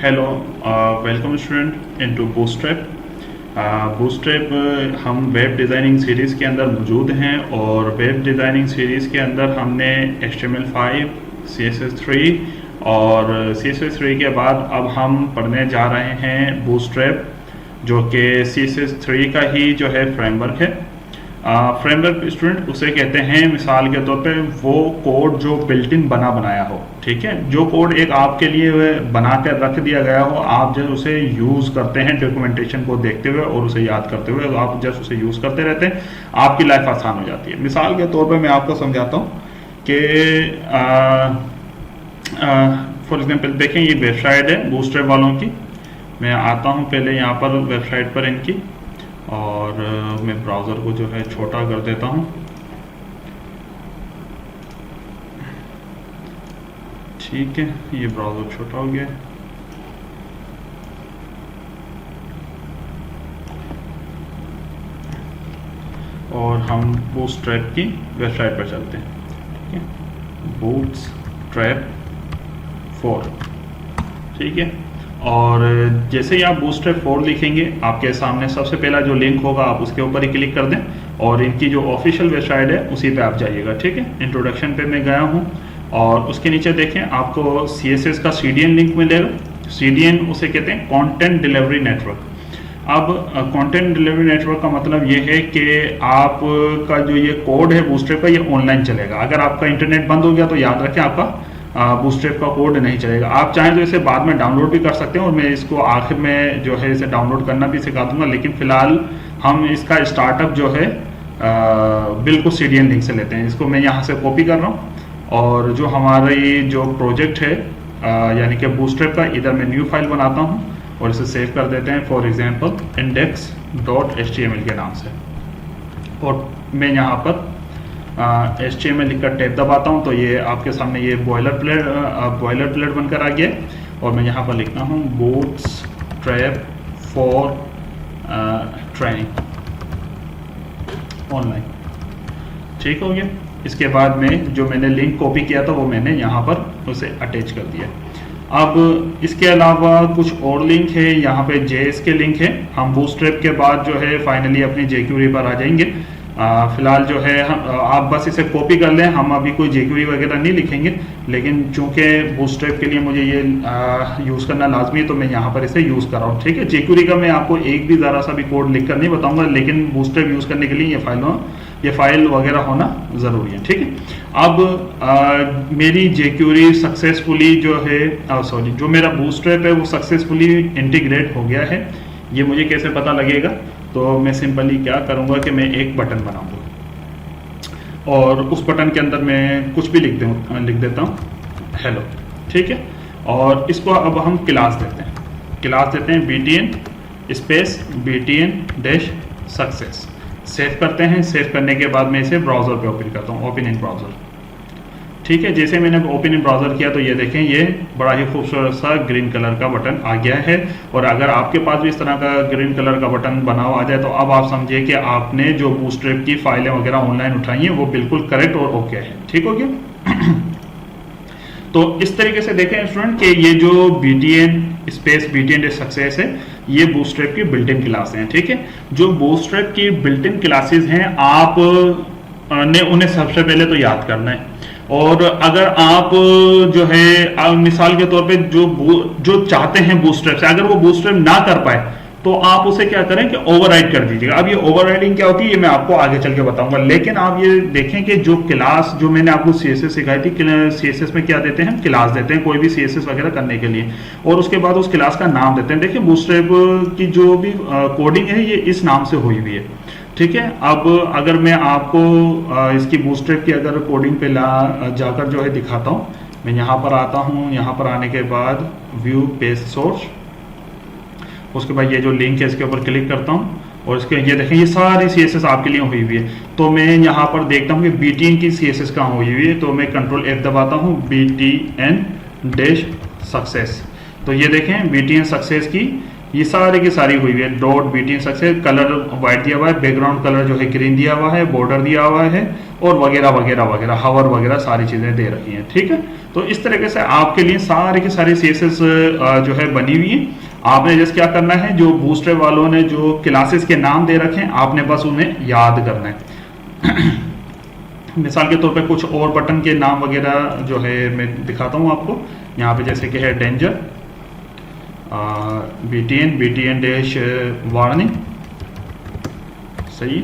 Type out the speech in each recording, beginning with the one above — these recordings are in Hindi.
Hello, welcome student into bootstrap. Bootstrap हम वेब डिज़ाइनिंग सीरीज़ के अंदर मौजूद हैं और वेब डिज़ाइनिंग सीरीज़ के अंदर हमने HTML5, CSS3 और CSS3 के बाद अब हम पढ़ने जा रहे हैं बूटस्ट्रैप, जो कि CSS3 का ही जो है फ्रेमवर्क है। फ्रेमवर्क स्टूडेंट उसे कहते हैं, मिसाल के तौर पे वो कोड जो बिल्ट इन बना बनाया हो, ठीक है, जो कोड एक आपके लिए बना कर रख दिया गया हो, आप जब उसे यूज़ करते हैं डॉक्यूमेंटेशन को देखते हुए और उसे याद करते हुए, तो आप जब उसे यूज़ करते रहते हैं आपकी लाइफ आसान हो जाती है। मिसाल के तौर पे मैं आपको समझाता हूँ कि फॉर एग्जांपल देखें, ये वेबसाइट है बूटस्ट्रैप वालों की। मैं आता हूँ पहले यहाँ पर वेबसाइट पर इनकी, और मैं ब्राउज़र को जो है छोटा कर देता हूँ। ठीक है, ये ब्राउज़र छोटा हो गया। और हम बूटस्ट्रैप की वेबसाइट पर चलते हैं। ठीक है, बूटस्ट्रैप 4, ठीक है। और जैसे ही आप बूटस्ट्रैप 4 लिखेंगे, आपके सामने सबसे पहला जो लिंक होगा आप उसके ऊपर ही क्लिक कर दें और इनकी जो ऑफिशियल वेबसाइट है उसी पे आप जाइएगा। ठीक है, इंट्रोडक्शन पे मैं गया हूँ और उसके नीचे देखें आपको CSS का CDN लिंक मिलेगा। CDN उसे कहते हैं कंटेंट डिलीवरी नेटवर्क। अब कंटेंट डिलीवरी नेटवर्क का मतलब ये है कि आपका जो ये कोड है बूटस्ट्रैप का, ये ऑनलाइन चलेगा। अगर आपका इंटरनेट बंद हो गया तो याद रखें आपका बूटस्ट्रैप का कोड नहीं चलेगा। आप चाहें तो इसे बाद में डाउनलोड भी कर सकते हैं और मैं इसको आखिर में जो है इसे डाउनलोड करना भी सिखा दूंगा, लेकिन फिलहाल हम इसका स्टार्टअप जो है बिल्कुल CDN लिंक से लेते हैं। इसको मैं यहाँ से कॉपी कर रहा हूँ और जो हमारी जो प्रोजेक्ट है यानी कि बूटस्ट्रैप का, इधर मैं न्यू फाइल बनाता हूँ और इसे सेव कर देते हैं, फॉर एग्जाम्पल index.html के नाम से। और मैं यहाँ पर HTML लिखकर टैब दबाता हूँ तो ये आपके सामने ये बॉयलर प्लेट बनकर आ गया। और मैं यहाँ पर लिखता हूँ बूटस्ट्रैप 4 ट्रेनिंग ऑनलाइन। ठीक हो गया। इसके बाद में जो मैंने लिंक कॉपी किया था वो मैंने यहाँ पर उसे अटैच कर दिया। अब इसके अलावा कुछ और लिंक है, यहाँ पे JS के लिंक है। हम बूटस्ट्रैप के बाद जो है फाइनली अपनी jQuery पर आ जाएंगे। फिलहाल जो है आप बस इसे कॉपी कर लें, हम अभी कोई jQuery वगैरह नहीं लिखेंगे, लेकिन चूंकि बूटस्ट्रैप के लिए मुझे ये यूज़ करना लाजमी है तो मैं यहाँ पर इसे यूज़ कर रहा हूँ। ठीक है, jQuery का मैं आपको एक भी ज़रा सा भी कोड लिख कर नहीं बताऊँगा, लेकिन बूटस्ट्रैप यूज़ करने के लिए ये फाइल वगैरह होना ज़रूरी है। ठीक है, अब मेरी jQuery सक्सेसफुली जो है जो मेरा बूटस्ट्रैप है वो सक्सेसफुली इंटीग्रेट हो गया है। ये मुझे कैसे पता लगेगा? तो मैं सिंपली क्या करूँगा कि मैं एक बटन बनाऊँगा और उस बटन के अंदर मैं कुछ भी लिख देता हूँ हेलो। ठीक है, और इसको अब हम क्लास देते हैं btn space btn success. Save करते हैं। सेव करने के बाद मैं इसे ब्राउज़र पे ओपन करता हूँ, ओपन इन ब्राउज़र। ठीक है, जैसे मैंने ओपन इन ब्राउज़र किया तो ये देखें, ये बड़ा ही खूबसूरत सा ग्रीन कलर का बटन आ गया है। और अगर आपके पास भी इस तरह का ग्रीन कलर का बटन बना हुआ आ जाए तो अब आप समझिए कि आपने जो बूटस्ट्रैप की फाइलें वगैरह ऑनलाइन उठाई हैं वो बिल्कुल करेक्ट और ओके है। ठीक हो गया। तो इस तरीके से देखें स्टूडेंट कि ये जो btn स्पेस btn सक्सेस है, ये बूटस्ट्रैप की बिल्ट इन क्लास हैं। ठीक है, जो बूटस्ट्रैप की बिल्ट इन क्लासेस हैं आप ने उन्हें सबसे पहले तो याद करना है। और अगर आप जो है मिसाल के तौर पे जो चाहते हैं बूटस्ट्रैप से, अगर वो बूटस्ट्रैप ना कर पाए तो आप उसे क्या करें कि ओवरराइड कर दीजिएगा। अब ये ओवरराइडिंग क्या होती है ये मैं आपको आगे चल के बताऊंगा, लेकिन आप ये देखें कि जो क्लास जो मैंने आपको CSS सिखाई थी, CSS में क्या देते हैं, क्लास देते हैं कोई भी CSS वगैरह करने के लिए, और उसके बाद उस क्लास का नाम देते हैं। देखिए बूटस्ट्रैप की जो भी कोडिंग है ये इस नाम से हुई हुई है। ठीक है, अब अगर मैं आपको इसकी बूटस्ट्रैप की अगर कोडिंग पे जाकर जो है दिखाता हूँ, मैं यहाँ पर आता हूँ। यहाँ पर आने के बाद व्यू पेज सोर्स, उसके बाद ये जो लिंक है इसके ऊपर क्लिक करता हूँ और इसके ये देखें ये सारी CSS आपके लिए हुई हुई है। तो मैं यहाँ पर देखता हूँ कि btn की CSS कहाँ हुई हुई है, तो मैं Ctrl F दबाता हूँ, btn सक्सेस। तो ये देखें btn सक्सेस की ये सारी की सारी हुई हुई है। Dot btn success, colour white दिया हुआ है, बैकग्राउंड कलर जो है ग्रीन दिया हुआ है, बॉर्डर दिया हुआ है और वगैरह वगैरह वगैरह, हवर वगैरह सारी चीज़ें दे रखी हैं। ठीक है, तो इस तरीके से आपके लिए सारी की सारी CSS जो है बनी हुई है। आपने जैसे क्या करना है, जो बूस्ट्रैप वालों ने जो क्लासेस के नाम दे रखे हैं आपने बस उन्हें याद करना है। मिसाल के तौर पे कुछ और बटन के नाम वगैरह जो है मैं दिखाता हूँ आपको। यहाँ पे जैसे कि है डेंजर, BTN डैश वार्निंग, सही।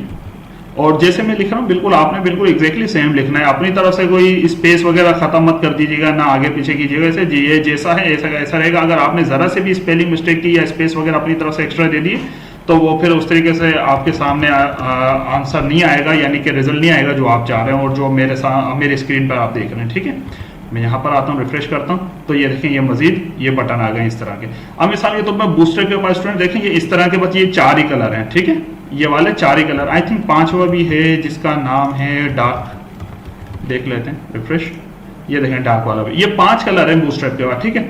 और जैसे मैं लिख रहा हूँ बिल्कुल आपने बिल्कुल एग्जैक्टली सेम लिखना है, अपनी तरफ से कोई स्पेस वगैरह खत्म मत कर दीजिएगा, ना आगे पीछे कीजिएगा। ऐसे ये जैसा है ऐसा ऐसा रहेगा। अगर आपने जरा से भी स्पेलिंग मिस्टेक की या स्पेस वगैरह अपनी तरफ से एक्स्ट्रा दे दी तो वो फिर उस तरीके से आपके सामने आंसर नहीं आएगा, यानी कि रिजल्ट नहीं आएगा जो आप चाह रहे हैं और जो मेरे स्क्रीन पर आप देख रहे हैं। ठीक है, मैं यहाँ पर आता हूँ, रिफ्रेश करता हूँ, तो ये देखें ये मजीद ये बटन आ गए इस तरह के। अब मिसाल के तौर पर बूस्टर के पास स्टूडेंट देखें ये इस तरह के बस ये 4 ही कलर हैं। ठीक है, ये वाले 4 ही कलर। आई थिंक 5वां भी है जिसका नाम है डार्क, देख लेते हैं, रिफ्रेश। ये देखें डार्क वाला भी, ये 5 कलर है बूस्टर के बाद। ठीक है,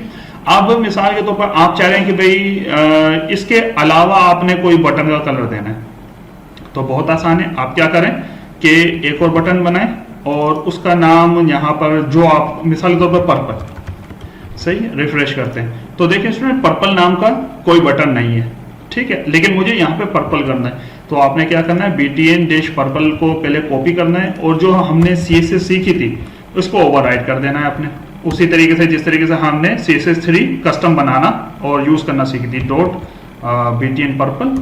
अब मिसाल के तौर पर आप चाह रहे हैं कि भाई इसके अलावा आपने कोई बटन का कलर देना है, तो बहुत आसान है। आप क्या करें कि एक और बटन बनाएं और उसका नाम यहाँ पर जो आप मिसाल के तौर पर पर्पल, सही, रिफ्रेश करते हैं तो देखिए स्टूडेंट पर्पल नाम का कोई बटन नहीं है। ठीक है, लेकिन मुझे यहाँ पे पर्पल करना है, तो आपने क्या करना है, BTN डैश पर्पल को पहले कॉपी करना है और जो हमने CSS सीखी थी उसको ओवरराइट कर देना है आपने, उसी तरीके से जिस तरीके से हमने CSS3 कस्टम बनाना और यूज करना सीखी थी। डॉट BTN पर्पल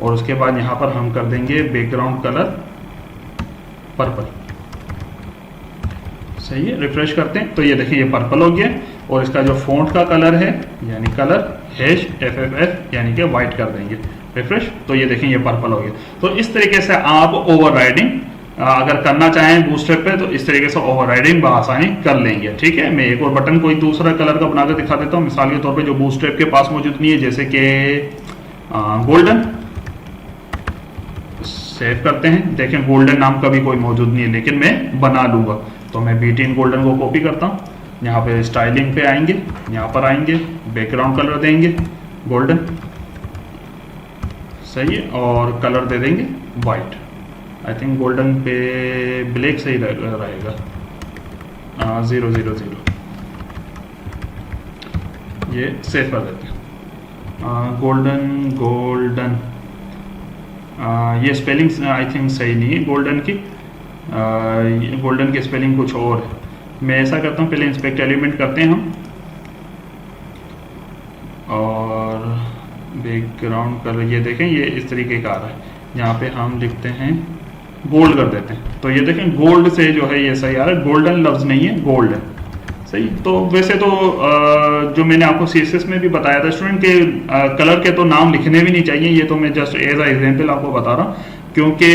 और उसके बाद यहाँ पर हम कर देंगे बैकग्राउंड कलर पर्पल, सही है। रिफ्रेश करते हैं तो ये देखिए ये पर्पल हो गया और इसका जो फॉन्ट का कलर है यानी कलर #FFF यानी कि व्हाइट कर देंगे, रिफ्रेश, तो ये देखें ये पर्पल हो गया। तो इस तरीके से आप ओवरराइडिंग अगर करना चाहें बूस्टर पे तो इस तरीके से ओवरराइडिंग बआसानी कर लेंगे। ठीक है, मैं एक और बटन कोई दूसरा कलर का बनाकर दिखा देता हूँ। मिसाल के तौर पे जो बूस्टर के पास मौजूद नहीं है, जैसे कि गोल्डन, सेव करते हैं। देखें गोल्डन नाम का भी कोई मौजूद नहीं है लेकिन मैं बना लूंगा, तो मैं BTN गोल्डन को कॉपी करता हूँ, यहाँ पे स्टाइलिंग पे आएंगे, यहाँ पर आएंगे, बैकग्राउंड कलर देंगे गोल्डन, सही है, और कलर दे देंगे वाइट। आई थिंक गोल्डन पे ब्लैक सही रहेगा, 000, ये सेव कर देते हैं। गोल्डन ये स्पेलिंग आई थिंक सही नहीं है गोल्डन की, गोल्डन की स्पेलिंग कुछ और है। मैं ऐसा करता हूँ, पहले इंस्पेक्ट एलिमेंट करते हैं हम और बैकग्राउंड कलर ये देखें ये इस तरीके का आ रहा है, यहाँ पे हम लिखते हैं गोल्ड कर देते हैं, तो ये देखें गोल्ड से जो है ये सही आ रहा है, गोल्डन लफ्ज नहीं है गोल्ड है, सही। तो वैसे तो जो मैंने आपको CSS में भी बताया था स्टूडेंट के कलर के तो नाम लिखने भी नहीं चाहिए, ये तो मैं जस्ट एज अ एग्जांपल आपको बता रहा हूँ, क्योंकि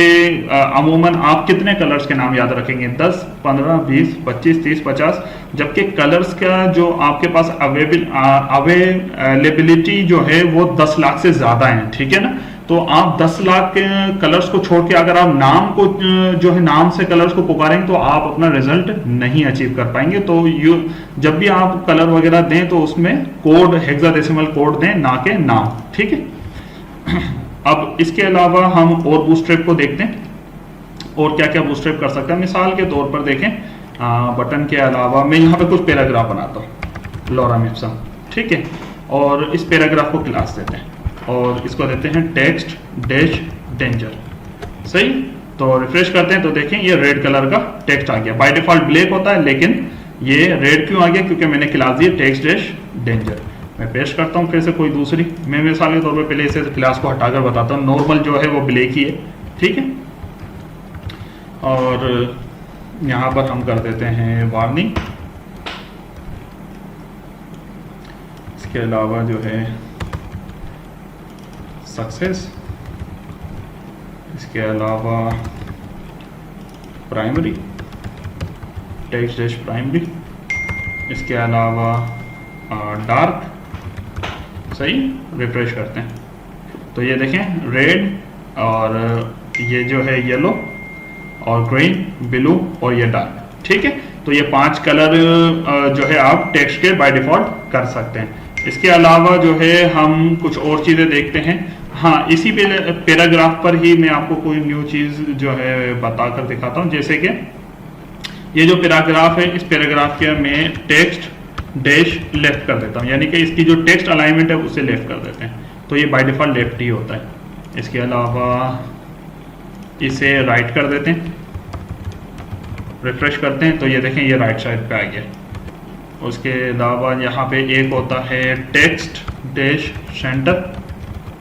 अमूमन आप कितने कलर्स के नाम याद रखेंगे, 10, 15, 20, 25, 30, 50, जबकि कलर्स का जो आपके पास अवेलेबिलिटी जो है वो 10 लाख से ज़्यादा है। ठीक है ना, तो आप 10 लाख के कलर्स को छोड़ के अगर आप नाम को जो है नाम से कलर्स को पुकारेंगे तो आप अपना रिजल्ट नहीं अचीव कर पाएंगे। तो जब भी आप कलर वगैरह दें तो उसमें कोड हेक्साडेसिमल कोड दें, ना के नाम। ठीक है, अब इसके अलावा हम और बूस्ट्रैप को देखते हैं और क्या क्या बूस्ट्रैप कर सकते हैं। मिसाल के तौर पर देखें बटन के अलावा मैं यहाँ पे कुछ पैराग्राफ बनाता हूँ, लॉरम इप्सम, ठीक है, और इस पैराग्राफ को क्लास देते हैं और इसको देते हैं टेक्स्ट डैश डेंजर, सही। तो रिफ्रेश करते हैं तो देखें ये रेड कलर का टेक्स्ट आ गया, बाय डिफॉल्ट ब्लैक होता है लेकिन ये रेड क्यों आ गया, क्योंकि मैंने क्लास दी टेक्स्ट डैश डेंजर। मैं पेस्ट करता हूँ फिर से कोई दूसरी, मैं मिसाल के तौर पे पहले इसे क्लास को हटाकर बताता हूँ, नॉर्मल जो है वो ब्लैक ही है, ठीक है। और यहाँ पर हम कर देते हैं वार्निंग, इसके अलावा जो है सक्सेस, इसके अलावा प्राइमरी टेक्स्ट डैश प्राइमरी, इसके अलावा डार्क, सही। रिफ्रेश करते हैं तो ये देखें रेड और ये जो है येलो और ग्रीन, ब्लू और ये डार्क, ठीक है। तो ये 5 कलर जो है आप टेक्स्ट के बाय डिफॉल्ट कर सकते हैं। इसके अलावा जो है हम कुछ और चीज़ें देखते हैं, हाँ, इसी पैराग्राफ पर ही मैं आपको कोई न्यू चीज़ जो है बता कर दिखाता हूँ। जैसे कि ये जो पैराग्राफ है, इस पैराग्राफ के मैं टेक्स्ट डैश लेफ्ट कर देता हूँ, यानी कि इसकी जो टेक्स्ट अलाइनमेंट है उसे लेफ्ट कर देते हैं, तो ये बाय डिफ़ॉल्ट लेफ्ट ही होता है। इसके अलावा इसे राइट कर देते हैं, रिफ्रेश करते हैं तो ये देखें ये राइट साइड पे आ गया। उसके अलावा यहाँ पे एक होता है टेक्स्ट डैश सेंटर,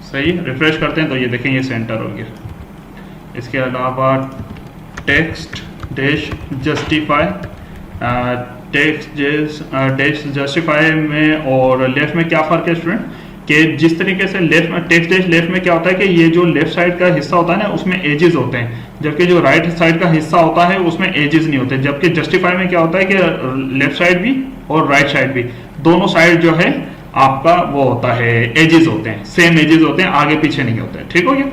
सही, रिफ्रेश करते हैं तो ये देखें ये सेंटर हो गया। इसके अलावा text dash justify, text dash justify में और लेफ्ट में क्या फ़र्क है स्टूडेंट, कि जिस तरीके से लेफ्ट में टेक्स्ट डैश लेफ्ट में क्या होता है कि ये जो लेफ्ट साइड का हिस्सा होता है ना उसमें एजेस होते हैं, जबकि जो राइट साइड का हिस्सा होता है उसमें एजेस नहीं होते। जबकि जस्टिफाई में क्या होता है कि लेफ्ट साइड भी और राइट साइड भी दोनों साइड जो है आपका वो होता है एजेस होते हैं, सेम एजेस होते हैं, आगे पीछे नहीं होते। ठीक हो गया।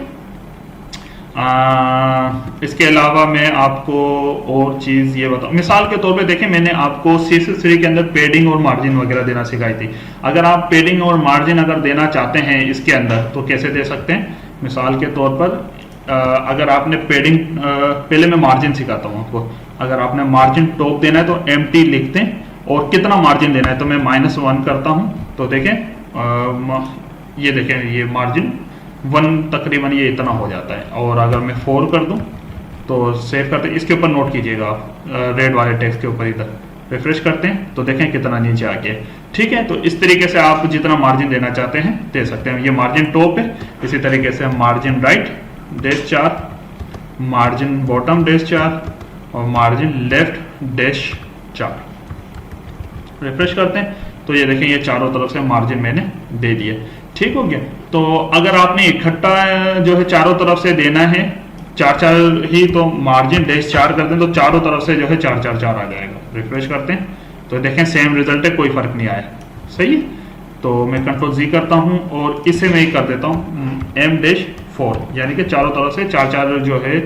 इसके अलावा मैं आपको और चीज़ ये बताऊँ, मिसाल के तौर पे देखें मैंने आपको CSS3 के अंदर पेडिंग और मार्जिन वगैरह देना सिखाई थी। अगर आप पेडिंग और मार्जिन अगर देना चाहते हैं इसके अंदर तो कैसे दे सकते हैं। मिसाल के तौर पर अगर आपने पेडिंग, पहले मैं मार्जिन सिखाता हूँ आपको। अगर आपने मार्जिन टॉप देना है तो MT लिखते हैं और कितना मार्जिन देना है तो मैं -1 करता हूँ, तो देखें ये देखें ये मार्जिन 1 तकरीबन ये इतना हो जाता है। और अगर मैं 4 कर दूं तो सेव करते हैं, इसके ऊपर नोट कीजिएगा आप, रेड वाले टेक्स्ट के ऊपर इधर रिफ्रेश करते हैं तो देखें कितना नीचे आ गया। ठीक है, तो इस तरीके से आप जितना मार्जिन देना चाहते हैं दे सकते हैं। ये मार्जिन टॉप है, इसी तरीके से मार्जिन राइट -4, मार्जिन बॉटम -4 और मार्जिन लेफ्ट -4 रिफ्रेश करते हैं तो ये देखें ये चारों तरफ से मार्जिन मैंने दे दिए। ठीक हो गया। तो अगर आपने इकट्ठा जो है चारों तरफ से देना है 4 ही, तो मार्जिन -4 करते हैं तो चारों तरफ से जो है 4 आ जाएगा। रिफ्रेश करते हैं तो देखें सेम रिजल्ट है, कोई फर्क नहीं आया। सही है, तो मैं Ctrl+Z करता हूं और इसे मैं कर देता हूं M-4, यानी कि चारों तरफ से 4 जो है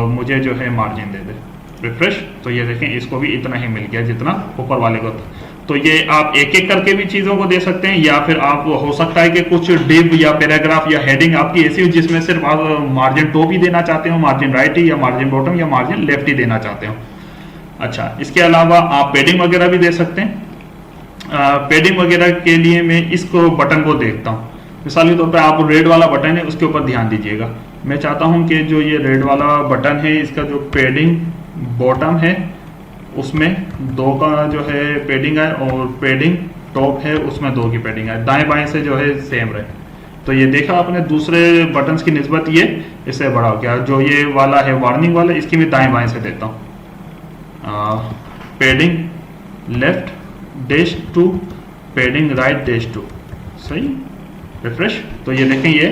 मुझे जो है मार्जिन दे दे। रिफ्रेश तो ये देखें इसको भी इतना ही मिल गया जितना ऊपर वाले को था। तो ये आप एक एक करके भी चीज़ों को दे सकते हैं, या फिर आप हो सकता है कि कुछ डिव या पैराग्राफ या हेडिंग आपकी ऐसी हो जिसमें सिर्फ आप मार्जिन टॉप ही देना चाहते हो, मार्जिन राइट ही या मार्जिन बॉटम या मार्जिन लेफ्ट ही देना चाहते हो। अच्छा, इसके अलावा आप पेडिंग वगैरह भी दे सकते हैं। पेडिंग वगैरह के लिए मैं इसको बटन को देखता हूँ। मिसाल के तौर पर आप रेड वाला बटन है उसके ऊपर ध्यान दीजिएगा। मैं चाहता हूँ कि जो ये रेड वाला बटन है इसका जो पेडिंग बॉटम है उसमें 2 का जो है पेडिंग है और पेडिंग टॉप है उसमें 2 की पेडिंग है, दाएं बाएं से जो है सेम रहे। तो ये देखा आपने दूसरे बटन्स की निस्बत ये इससे बड़ा हो गया। जो ये वाला है वार्निंग वाला इसकी मैं दाएं बाएं से देता हूँ। पेडिंग लेफ्ट -2, पेडिंग राइट -2, सही। रिफ्रेश तो ये देखें ये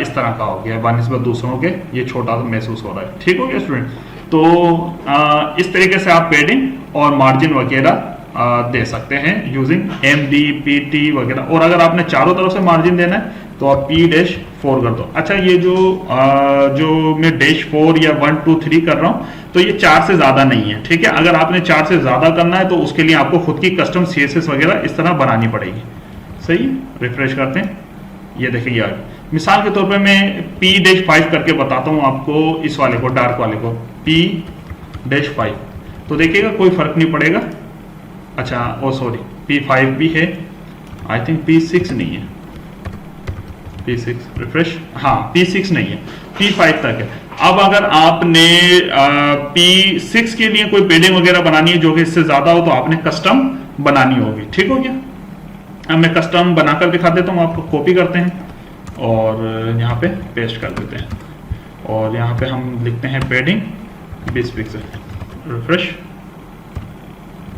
इस तरह का हो गया बनिस्बत दूसरों के, ये छोटा महसूस हो रहा है। ठीक हो गया स्टूडेंट। तो इस तरीके से आप पेडिंग और मार्जिन वगैरह दे सकते हैं यूजिंग MD PT वगैरह। और अगर आपने चारों तरफ से मार्जिन देना है तो आप P-4 कर दो। अच्छा, ये जो मैं -4 या 1 2 3 कर रहा हूँ तो ये 4 से ज़्यादा नहीं है। ठीक है, अगर आपने 4 से ज़्यादा करना है तो उसके लिए आपको खुद की कस्टम CSS वगैरह इस तरह बनानी पड़ेगी। सही, रिफ्रेश करते हैं, ये देखिए यार मिसाल के तौर पे मैं P-5 करके बताता हूँ आपको, इस वाले को डार्क वाले को P-5, तो देखिएगा कोई फर्क नहीं पड़ेगा। अच्छा, ओ सॉरी P5 भी है, आई थिंक P6 नहीं है, P6 रिफ्रेश, हाँ P6 नहीं है, P5 तक है। अब अगर आपने P6 के लिए कोई पेडिंग वगैरह बनानी है जो कि इससे ज्यादा हो तो आपने कस्टम बनानी होगी। ठीक हो गया। अब मैं कस्टम बनाकर दिखा देता हूँ आपको। कॉपी करते हैं और यहाँ पे पेस्ट कर देते हैं और यहाँ पे हम लिखते हैं पेडिंग 20 पिक्सल। रिफ्रेश,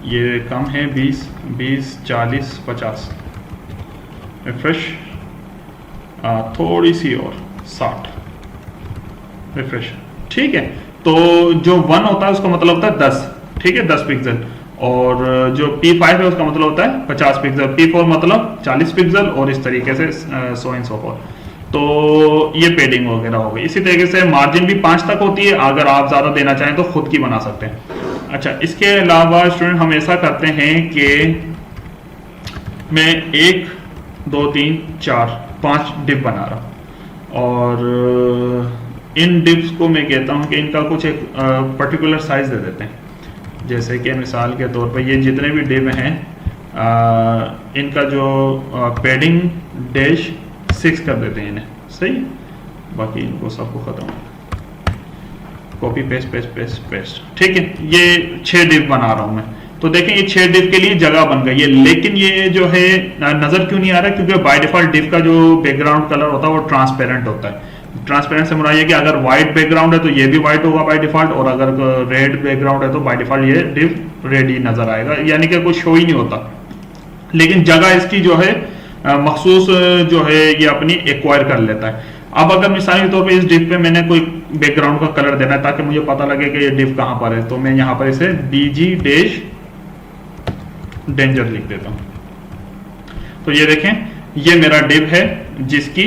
ये कम है 20 40 50। रिफ्रेश, थोड़ी सी और 60। रिफ्रेश, ठीक है। तो जो 1 होता है उसका मतलब होता है 10, ठीक है, 10 पिक्सल। और जो P5 है उसका मतलब होता है 50 पिक्सल, P4 मतलब 40 पिक्सल और इस तरीके से सो एंड सो फॉर्थ। तो ये पेडिंग वगैरह हो गई। इसी तरीके से मार्जिन भी 5 तक होती है, अगर आप ज़्यादा देना चाहें तो खुद की बना सकते हैं। अच्छा, इसके अलावा स्टूडेंट हम ऐसा करते हैं कि मैं एक 2 3 4 5 डिव बना रहा हूँ। और इन डिव्स को मैं कहता हूँ कि इनका कुछ एक पर्टिकुलर साइज दे देते हैं। जैसे कि मिसाल के तौर पर ये जितने भी डिव हैं इनका जो पैडिंग डैश 6 कर देते हैं इन्हें, सही। बाकी इनको सबको ख़त्म, copy paste paste paste paste, ठीक है। ये 6 डिव बना रहा हूँ मैं। तो देखें ये 6 डिव के लिए जगह बन गई है, लेकिन ये जो है नज़र क्यों नहीं आ रहा है? क्योंकि बाय डिफ़ॉल्ट डिव का जो बैकग्राउंड कलर होता है वो ट्रांसपेरेंट होता है। ट्रांसपेरेंट से मुराद ये कि अगर व्हाइट बैकग्राउंड है तो ये भी व्हाइट होगा बाय डिफ़ॉल्ट, और अगर रेड बैकग्राउंड है तो बाय डिफ़ॉल्ट ये डिव रेड ही नज़र आएगा, यानी कि कुछ शो ही नहीं होता। लेकिन जगह इसकी जो है मखसूस जो है ये अपनी एक्वायर कर लेता है। अब अगर मिसाल के तौर पे इस डिव पे मैंने कोई बैकग्राउंड का कलर देना है ताकि मुझे पता लगे कि ये डिव कहाँ पर है, तो मैं यहाँ पर इसे BG डैश डेंजर लिख देता हूँ। तो ये देखें ये मेरा डिव है जिसकी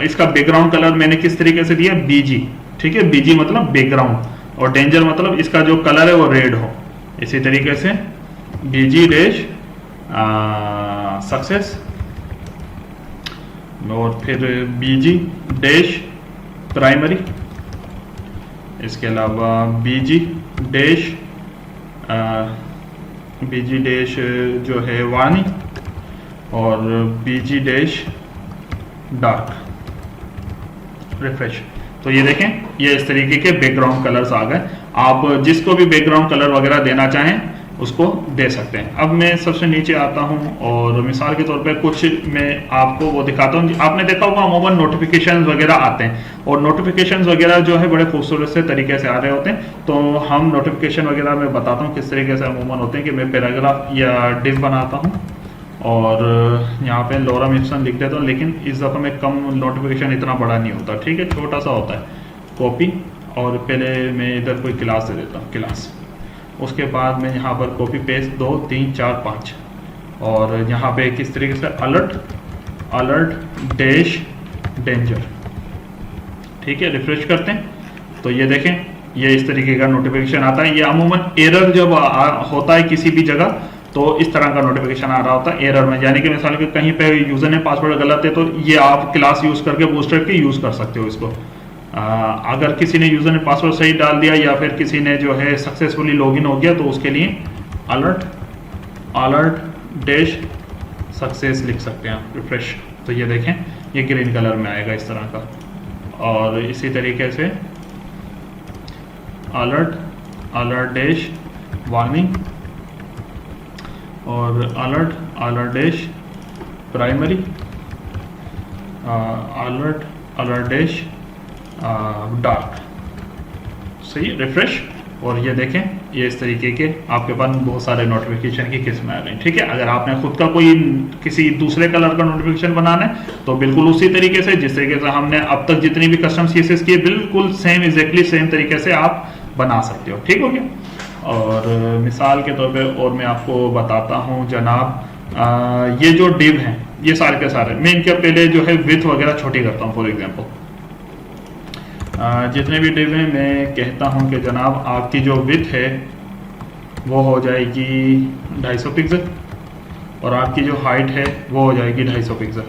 इसका बैकग्राउंड कलर मैंने किस तरीके से दिया, BG, ठीक है। BG मतलब बैकग्राउंड, और डेंजर मतलब इसका जो कलर है वो रेड हो। इसी तरीके से BG डैश सक्सेस, और फिर BG डैश प्राइमरी, इसके अलावा BG डैश जो है वार्निंग, और BG डैश डार्क। रिफ्रेश। तो ये देखें ये इस तरीके के बैकग्राउंड कलर्स आ गए। आप जिसको भी बैकग्राउंड कलर वगैरह देना चाहें उसको दे सकते हैं। अब मैं सबसे नीचे आता हूं और मिसाल के तौर पे कुछ मैं आपको वो दिखाता हूं। आपने देखा होगा अमूमन नोटिफिकेशंस वगैरह आते हैं, और नोटिफिकेशंस वगैरह जो है बड़े खूबसूरत से तरीके से आ रहे होते हैं। तो हम नोटिफिकेशन वगैरह में बताता हूं किस तरीके से अमूमन होते हैं कि मैं पैराग्राफ या डिव बनाता हूं और यहाँ पे लोरम इप्सन लिख देता हूँ, लेकिन इस दफ़ा में कम नोटिफिकेशन इतना बड़ा नहीं होता, ठीक है, छोटा सा होता है। कॉपी, और पहले मैं इधर कोई क्लास दे देता हूँ, क्लास। उसके बाद मैं यहाँ पर कॉपी पेस्ट 2 3 4 5, और यहाँ पे किस तरीके से अलर्ट डैश डेंजर, ठीक है। रिफ्रेश करते हैं तो ये देखें ये इस तरीके का नोटिफिकेशन आता है। ये अमूमन एरर जब होता है किसी भी जगह तो इस तरह का नोटिफिकेशन आ रहा होता है एरर में, यानी कि मिसाल के कहीं पे यूजर ने पासवर्ड गलत है तो ये आप क्लास यूज करके बूटस्ट्रैप की यूज कर सकते हो इसको। अगर किसी ने यूजर ने पासवर्ड सही डाल दिया या फिर किसी ने जो है सक्सेसफुली लॉगिन हो गया तो उसके लिए अलर्ट डैश सक्सेस लिख सकते हैं आप। रिफ्रेश। तो ये देखें ये ग्रीन कलर में आएगा इस तरह का, और इसी तरीके से अलर्ट डैश वार्निंग, और alert dash primary, alert dash dark, सही है। रिफ्रेश। और ये देखें ये इस तरीके के आपके पास बहुत सारे नोटिफिकेशन की किस्में आ रही हैं, ठीक है। अगर आपने खुद का कोई किसी दूसरे कलर का नोटिफिकेशन बनाना है तो बिल्कुल उसी तरीके से जिस तरीके से हमने अब तक जितनी भी कस्टम CSS की बिल्कुल सेम एग्जैक्टली सेम तरीके से आप बना सकते हो, ठीक हो गया। और मिसाल के तौर पे और मैं आपको बताता हूँ जनाब, ये जो डिव हैं ये सारे के सारे मैं इनके पहले जो है विड्थ वगैरह छोटी करता हूँ। फॉर एग्जांपल जितने भी डिव हैं मैं कहता हूँ कि जनाब आपकी जो विड्थ है वो हो जाएगी 250 पिक्सल, और आपकी जो हाइट है वो हो जाएगी 250 पिक्सल,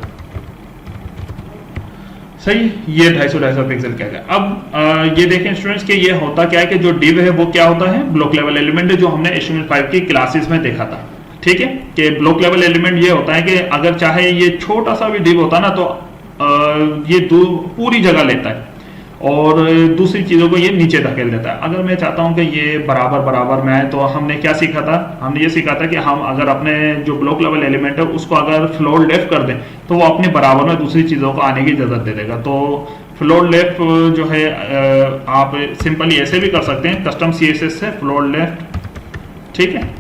सही। ये 250 पिक्सल क्या है। अब ये देखें स्टूडेंट्स कि ये होता क्या है कि जो डिव है वो क्या होता है, ब्लॉक लेवल एलिमेंट है, जो हमने HTML5 की क्लासेस में देखा था, ठीक है। कि ब्लॉक लेवल एलिमेंट ये होता है कि अगर चाहे ये छोटा सा भी डिव होता ना तो ये पूरी जगह लेता है और दूसरी चीज़ों को ये नीचे धकेल देता है। अगर मैं चाहता हूं कि ये बराबर में आए तो हमने क्या सीखा था, हमने ये सीखा था कि हम अगर अपने जो ब्लॉक लेवल एलिमेंट है उसको अगर फ्लोर लेफ्ट कर दें तो वो अपने बराबर में दूसरी चीज़ों को आने की इजाज़त दे देगा। तो फ्लोर लेफ्ट जो है आप सिंपली ऐसे भी कर सकते हैं, कस्टम CSS से फ्लोर लेफ्ट, ठीक है।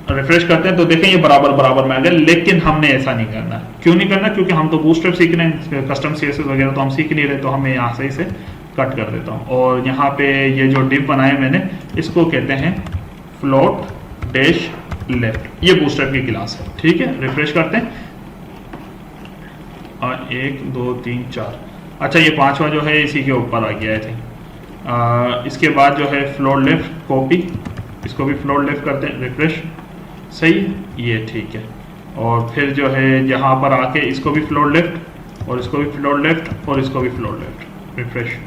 रिफ्रेश करते हैं तो देखें ये बराबर में आ गया, लेकिन हमने ऐसा नहीं करना। क्यों नहीं करना? क्योंकि हम तो बूटस्ट्रैप सीख रहे हैं, कस्टम CSS वगैरह तो हम सीख नहीं रहे, तो हमें यहाँ से इसे कट कर देता हूँ। और यहाँ पे ये जो डिव बनाए मैंने इसको कहते हैं फ्लोट डैश लेफ्ट, ये बूटस्ट्रैप की क्लास है, ठीक है। रिफ्रेश करते हैं और 1 2 3 4, अच्छा ये 5वां जो है इसी के ऊपर आ गया है। इसके बाद जो है फ्लोट लेफ्ट कॉपी, इसको भी फ्लोट लेफ्ट करते हैं, रिफ्रेश, सही, ये ठीक है। और फिर जो है यहाँ पर आके इसको भी फ्लोर लेफ्ट और इसको भी फ्लोर लेफ्ट और इसको भी फ्लोर लेफ्ट, रिफ्रेश।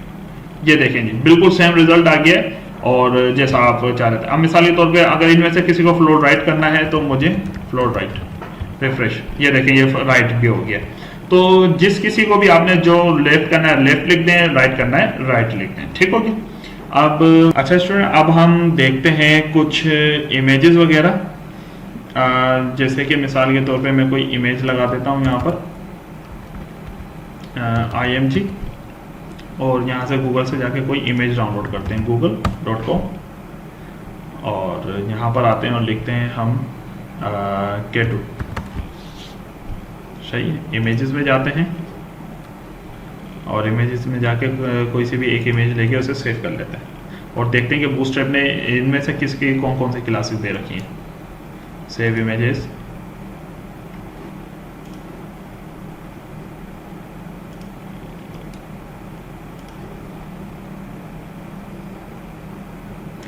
ये देखें जी, बिल्कुल सेम रिजल्ट आ गया है और जैसा आप चाह रहे थे। अब मिसाल के तौर पे अगर इनमें से किसी को फ्लोर राइट करना है तो मुझे फ्लोर राइट, रिफ्रेश। ये देखें ये राइट भी हो गया। तो जिस किसी को भी आपने जो लेफ्ट करना है लेफ्ट लिख दें, राइट करना है राइट लिख दें, ठीक होगी। अब अच्छा स्टूडेंट, अब हम देखते हैं कुछ इमेजेस वगैरह। जैसे कि मिसाल के तौर पे मैं कोई इमेज लगा देता हूँ यहाँ पर IMG, और यहाँ से गूगल से जाके कोई इमेज डाउनलोड करते हैं google.com, और यहाँ पर आते हैं और लिखते हैं हम K2। सही है, इमेजेस में जाते हैं और इमेजेस में जाके कोई सी भी एक इमेज लेके उसे सेव कर लेते हैं और देखते हैं कि बूटस्ट्रैप ने इनमें से किसकी कौन कौन सी क्लासेस दे रखी हैं। सेव इमेजेस,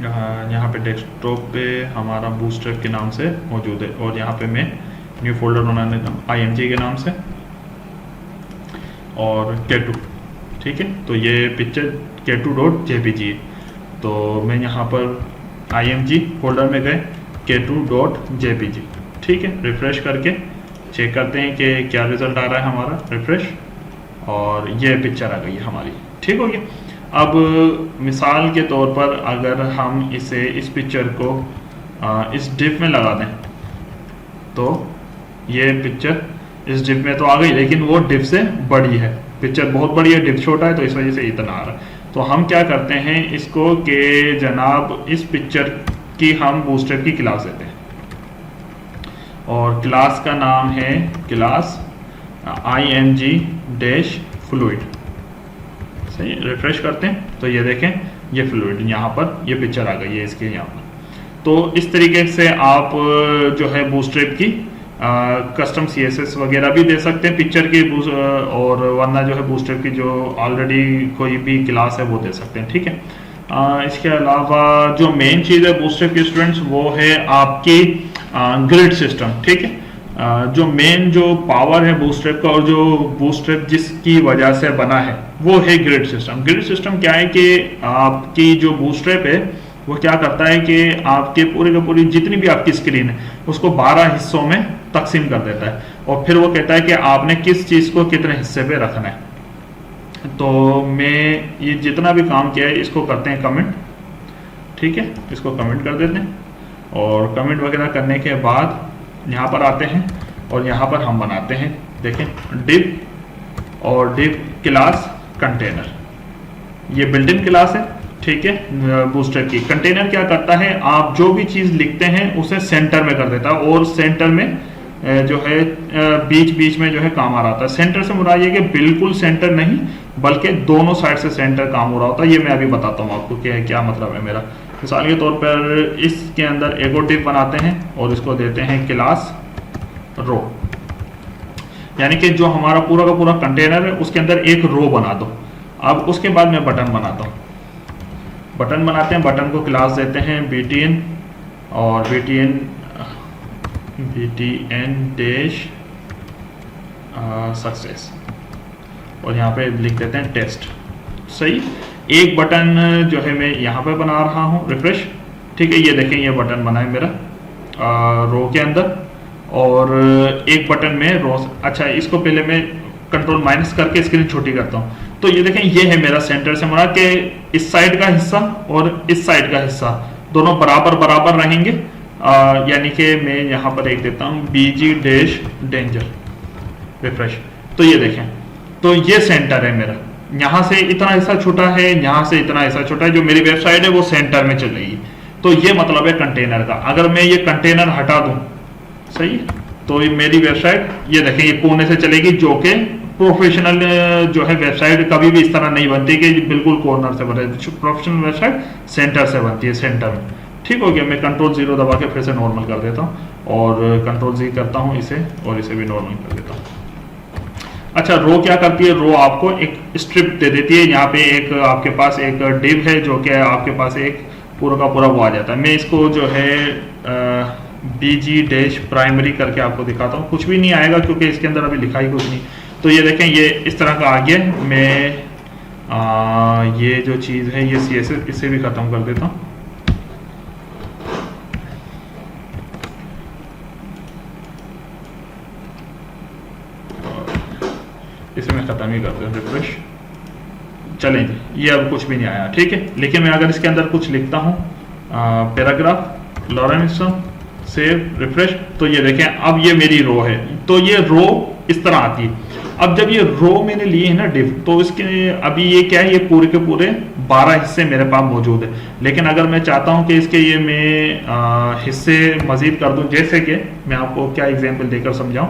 यहाँ पे डेस्कटॉप पे हमारा बूटस्ट्रैप के नाम से मौजूद है और यहाँ पे मैं न्यू फोल्डर बनाने का IMG के नाम से और K2, ठीक है। तो ये पिक्चर K2.jpg है, तो मैं यहाँ पर IMG फोल्डर में गए K2.jpg, ठीक है। रिफ्रेश करके चेक करते हैं कि क्या रिजल्ट आ रहा है हमारा, रिफ्रेश, और ये पिक्चर आ गई है हमारी, ठीक हो गया। अब मिसाल के तौर पर अगर हम इसे इस पिक्चर को इस डिप में लगा दें तो ये पिक्चर इस डिप में तो आ गई, लेकिन वो डिप से बड़ी है, पिक्चर बहुत बड़ी है, डिप छोटा है, तो इस वजह से इतना आ रहा है। तो हम क्या करते हैं इसको कि जनाब इस पिक्चर की हम बूटस्ट्रैप की क्लास देते हैं और क्लास का नाम है क्लास IMG-fluid। सही, रिफ्रेश करते हैं तो ये देखें ये फ्लूइड यहाँ पर ये पिक्चर आ गई है इसके यहाँ पर। तो इस तरीके से आप जो है बूटस्ट्रैप की कस्टम CSS वगैरह भी दे सकते हैं पिक्चर की, और वरना जो है बूटस्ट्रैप की जो ऑलरेडी कोई भी क्लास है वो दे सकते हैं, ठीक है। इसके अलावा जो मेन चीज़ है बूटस्ट्रैप की स्टूडेंट्स वो है आपकी ग्रिड सिस्टम, ठीक है। जो मेन जो पावर है बूटस्ट्रैप का और जो बूटस्ट्रैप जिसकी वजह से बना है वो है ग्रिड सिस्टम। ग्रिड सिस्टम क्या है कि आपकी जो बूटस्ट्रैप है वो क्या करता है कि आपके पूरे का पूरी जितनी भी आपकी स्क्रीन है उसको 12 हिस्सों में तकसीम कर देता है और फिर वो कहता है कि आपने किस चीज़ को कितने हिस्से पे रखना है। तो मैं ये जितना भी काम किया है इसको करते हैं कमेंट, ठीक है, इसको कमेंट कर देते हैं और कमेंट वगैरह करने के बाद यहाँ पर आते हैं और यहाँ पर हम बनाते हैं, देखें डिव और डिव क्लास कंटेनर, ये बिल्ट इन क्लास है, ठीक है। बूटस्ट्रैप की कंटेनर क्या करता है, आप जो भी चीज़ लिखते हैं उसे सेंटर में कर देता है और सेंटर में जो है बीच बीच में जो है काम आ रहा था। सेंटर से मुराद ये कि बिल्कुल सेंटर नहीं बल्कि दोनों साइड से सेंटर काम हो रहा होता है। ये मैं अभी बताता हूँ आपको क्या मतलब है मेरा। मिसाल के तौर पर इसके अंदर एगो डिव बनाते हैं और इसको देते हैं क्लास रो, यानी कि जो हमारा पूरा का पूरा कंटेनर है उसके अंदर एक रो बना दो। अब उसके बाद मैं बटन बनाता हूँ, बटन बनाते हैं, बटन को क्लास देते हैं btn और btn डैश सक्सेस और यहाँ पे लिख देते हैं टेस्ट। सही, एक बटन जो है मैं यहाँ पे बना रहा हूँ, रिफ्रेश, ठीक है। ये देखें ये बटन बना है मेरा रो के अंदर और एक बटन में रो। अच्छा, इसको पहले मैं कंट्रोल माइनस करके स्क्रीन छोटी करता हूँ। तो ये देखें ये है मेरा सेंटर से मुराद के इस साइड का हिस्सा और इस साइड का हिस्सा दोनों बराबर बराबर रहेंगे, यानी कि मैं यहाँ पर एक देता हूँ BG डैश डेंजर, रिफ्रेश। तो ये देखें, तो ये सेंटर है मेरा, यहाँ से इतना हिस्सा छोटा है, यहाँ से इतना हिस्सा छोटा है, जो मेरी वेबसाइट है वो सेंटर में चलेगी। तो ये मतलब है कंटेनर का। अगर मैं ये कंटेनर हटा दूं, सही, तो मेरी वेबसाइट ये देखें ये कोने से चलेगी, जो कि प्रोफेशनल जो है वेबसाइट कभी भी इस तरह नहीं बनती कि बिल्कुल कॉर्नर से बने। प्रोफेशनल वेबसाइट सेंटर से बनती है, सेंटर में, ठीक हो गया। मैं कंट्रोल 0 दबा के फिर से नॉर्मल कर देता हूँ और कंट्रोल Z करता हूँ इसे और इसे भी नॉर्मल कर देता हूँ। अच्छा, रो क्या करती है, रो आपको एक स्ट्रिप दे देती है। यहाँ पे एक आपके पास एक डिव है जो कि आपके पास एक पूरा का पूरा वो आ जाता है। मैं इसको जो है BG डैश प्राइमरी करके आपको दिखाता हूँ। कुछ भी नहीं आएगा क्योंकि इसके अंदर अभी लिखा ही कुछ नहीं। तो ये देखें, ये इस तरह का आ गया। मैं ये जो चीज़ है ये CSS इसे भी ख़त्म कर देता हूँ। इसे मैं ख़त्म ही कर देता हूँ, रिफ्रेश। चलें जी, ये अब कुछ भी नहीं आया, ठीक है। लेकिन मैं अगर इसके अंदर कुछ लिखता हूँ, पैराग्राफ लॉरेंस सेव रिफ्रेश, तो ये देखें अब ये मेरी रो है। तो ये रो इस तरह आती है। अब जब ये रो मैंने लिए है ना डिव, तो इसके अभी ये क्या है, ये पूरे के पूरे 12 हिस्से मेरे पास मौजूद है। लेकिन अगर मैं चाहता हूँ कि इसके ये मैं हिस्से मजीद कर दूँ, जैसे कि मैं आपको क्या एग्जांपल देकर समझाऊँ।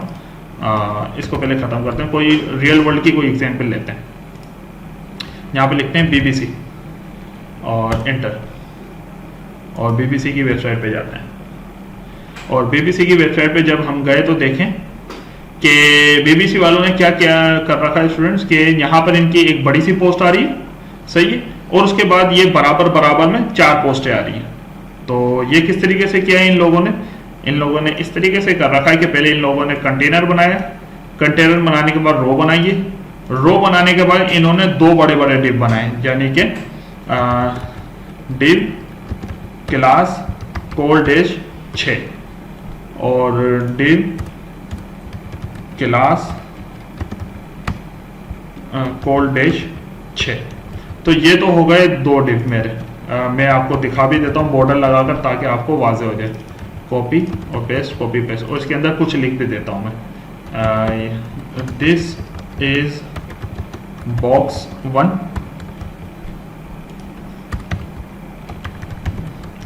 इसको पहले ख़त्म करते हैं, कोई रियल वर्ल्ड की कोई एग्जांपल लेते हैं। यहाँ पे लिखते हैं BBC और एंटर, और BBC की वेबसाइट पे जाते हैं। और BBC की वेबसाइट पे जब हम गए तो देखें कि BBC वालों ने क्या क्या कर रखा है स्टूडेंट्स, के यहाँ पर इनकी एक बड़ी सी पोस्ट आ रही है, सही है, और उसके बाद ये बराबर बराबर में 4 पोस्टें आ रही हैं। तो ये किस तरीके से किया है इन लोगों ने? इन लोगों ने इस तरीके से कर रखा है कि पहले इन लोगों ने कंटेनर बनाया, कंटेनर बनाने के बाद रो बनाई है, रो बनाने के बाद इन्होंने 2 बड़े बड़े डिव बनाए, यानी कि डिव क्लास कोल डैश 6 और डिव क्लास कोल डैश 6। तो ये तो हो गए 2 डिव मेरे। मैं आपको दिखा भी देता हूँ बॉर्डर लगाकर, ताकि आपको वाजे हो जाए। कॉपी और पेस्ट, कॉपी पेस्ट, और इसके अंदर कुछ लिख भी देता हूँ मैं। दिस इज बॉक्स 1,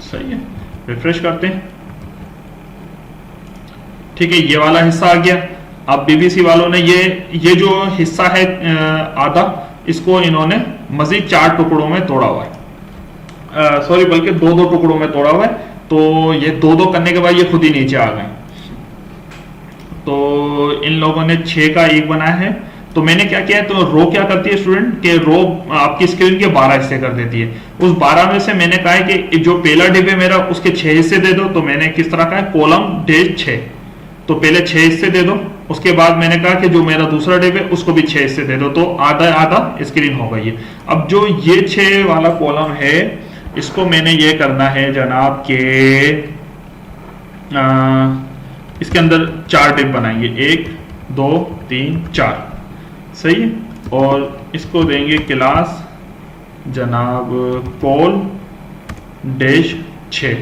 सही है, रिफ्रेश करते हैं, ठीक है। ये वाला हिस्सा आ गया। अब BBC वालों ने ये जो हिस्सा है आधा, इसको इन्होंने मजीद 4 टुकड़ों में तोड़ा हुआ है, सॉरी बल्कि 2-2 टुकड़ों में तोड़ा हुआ है। तो ये 2-2 करने के बाद ये खुद ही नीचे आ गए। तो इन लोगों ने 6 का 1 बनाया है। तो मैंने क्या किया है, तो रो क्या करती है स्टूडेंट, के रो आपकी स्क्रीन के 12 हिस्से कर देती है। उस 12 में से मैंने कहा है कि जो पहला डिव है मेरा, उसके 6 हिस्से दे दो। तो मैंने किस तरह का है, कॉलम डैश 6, तो पहले 6 हिस्से दे दो। उसके बाद मैंने कहा कि जो मेरा दूसरा डिव है उसको भी 6 हिस्से दे दो, तो आधा आधा स्क्रीन हो गई है। अब जो ये 6 वाला कॉलम है, इसको मैंने ये करना है जनाब के इसके अंदर 4 डिव बनाएंगे, 1 2 3 4, सही है। और इसको देंगे क्लास जनाब कोल डैश 6,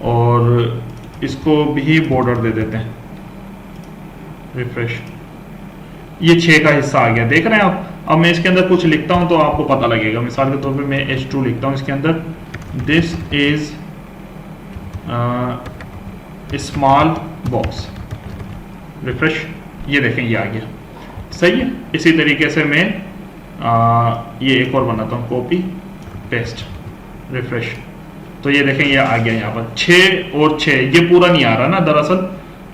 और इसको भी बॉर्डर दे देते हैं, रिफ्रेश। ये 6 का हिस्सा आ गया, देख रहे हैं आप। अब मैं इसके अंदर कुछ लिखता हूं तो आपको पता लगेगा। मिसाल के तौर पे मैं H2 लिखता हूं इसके अंदर, this is small box, refresh. ये देखें ये आ गया, सही है। इसी तरीके से मैं ये एक और बनाता हूँ, कॉपी पेस्ट, रिफ्रेश। तो ये देखें ये आ गया यहाँ पर 6 और 6, ये पूरा नहीं आ रहा ना दरअसल,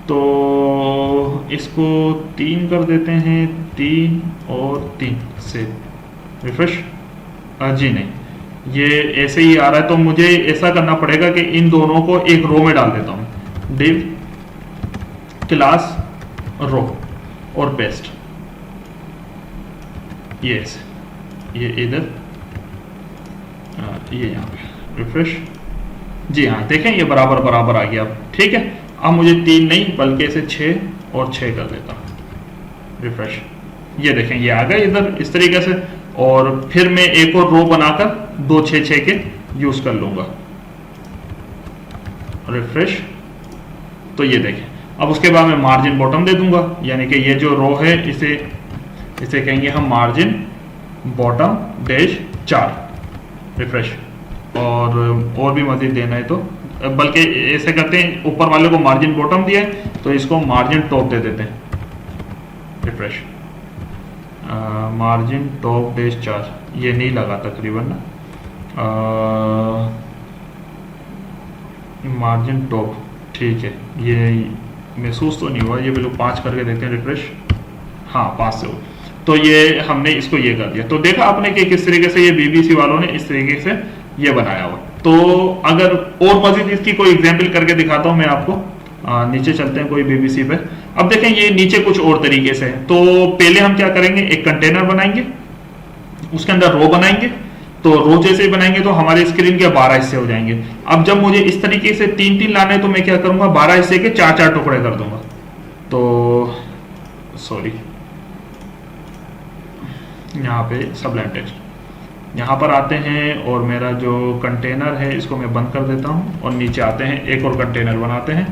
तो इसको 3 कर देते हैं, 3 और 3 से, रिफ्रेश। जी नहीं, ये ऐसे ही आ रहा है, तो मुझे ऐसा करना पड़ेगा कि इन दोनों को एक रो में डाल देता हूँ, डिव क्लास रो और पेस्ट, ये ऐसे, ये इधर, ये यहाँ पे, रिफ्रेश। जी हाँ, देखें ये बराबर बराबर आ गया, ठीक है। अब मुझे 3 नहीं बल्कि इसे 6 और 6 कर देता हूँ, रिफ्रेश। ये देखें ये आ गए इधर इस तरीके से। और फिर मैं एक और रो बनाकर 2 6 के यूज कर लूंगा, रिफ्रेश। तो ये देखें, अब उसके बाद मैं मार्जिन बॉटम दे दूंगा, यानी कि ये जो रो है इसे कहेंगे हम मार्जिन बॉटम डैश 4, रिफ्रेश। और भी मजीद देना है तो, बल्कि ऐसे करते हैं, ऊपर वाले को मार्जिन बॉटम दिया है तो इसको मार्जिन टॉप दे देते हैं, रिफ्रेश। मार्जिन टॉप डैश 4, ये नहीं लगा तकरीबन ना, मार्जिन टॉप, ठीक है। ये महसूस तो नहीं हुआ, ये बिल्कुल 5 करके देखते हैं, रिफ्रेश। हाँ 5 से हो, तो ये हमने इसको ये कर दिया। तो देखा आपने कि किस तरीके से ये BBC वालों ने इस तरीके से ये बनाया हुआ। तो अगर और मजीद इसकी कोई एग्जाम्पल करके दिखाता हूं मैं आपको, नीचे चलते हैं कोई बीबीसी पे। अब देखें ये नीचे कुछ और तरीके से है। तो पहले हम क्या करेंगे, एक कंटेनर बनाएंगे, उसके अंदर रो बनाएंगे। तो रो जैसे ही बनाएंगे तो हमारे स्क्रीन के 12 हिस्से हो जाएंगे। अब जब मुझे इस तरीके से 3-3 लाने तो मैं क्या करूंगा, 12 हिस्से के 4-4 टुकड़े कर दूंगा। तो सॉरी, यहाँ पे सबलाइन टेक्स्ट, यहाँ पर आते हैं और मेरा जो कंटेनर है इसको मैं बंद कर देता हूँ और नीचे आते हैं, एक और कंटेनर बनाते हैं,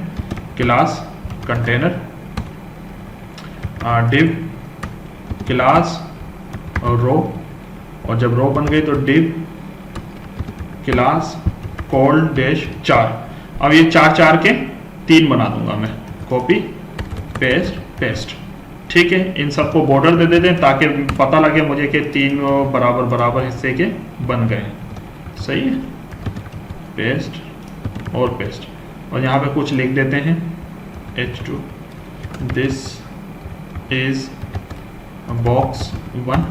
क्लास कंटेनर डिव क्लास और रो, और जब रो बन गई तो डिव क्लास कॉल डैश 4। अब ये 4-4 के 3 बना दूंगा मैं, कॉपी पेस्ट पेस्ट। ठीक है, इन सबको बॉर्डर दे देते हैं ताकि पता लगे मुझे कि 3 बराबर बराबर हिस्से के बन गए। सही है, पेस्ट और पेस्ट, और यहाँ पे कुछ लिख देते हैं H2, दिस इज बॉक्स 1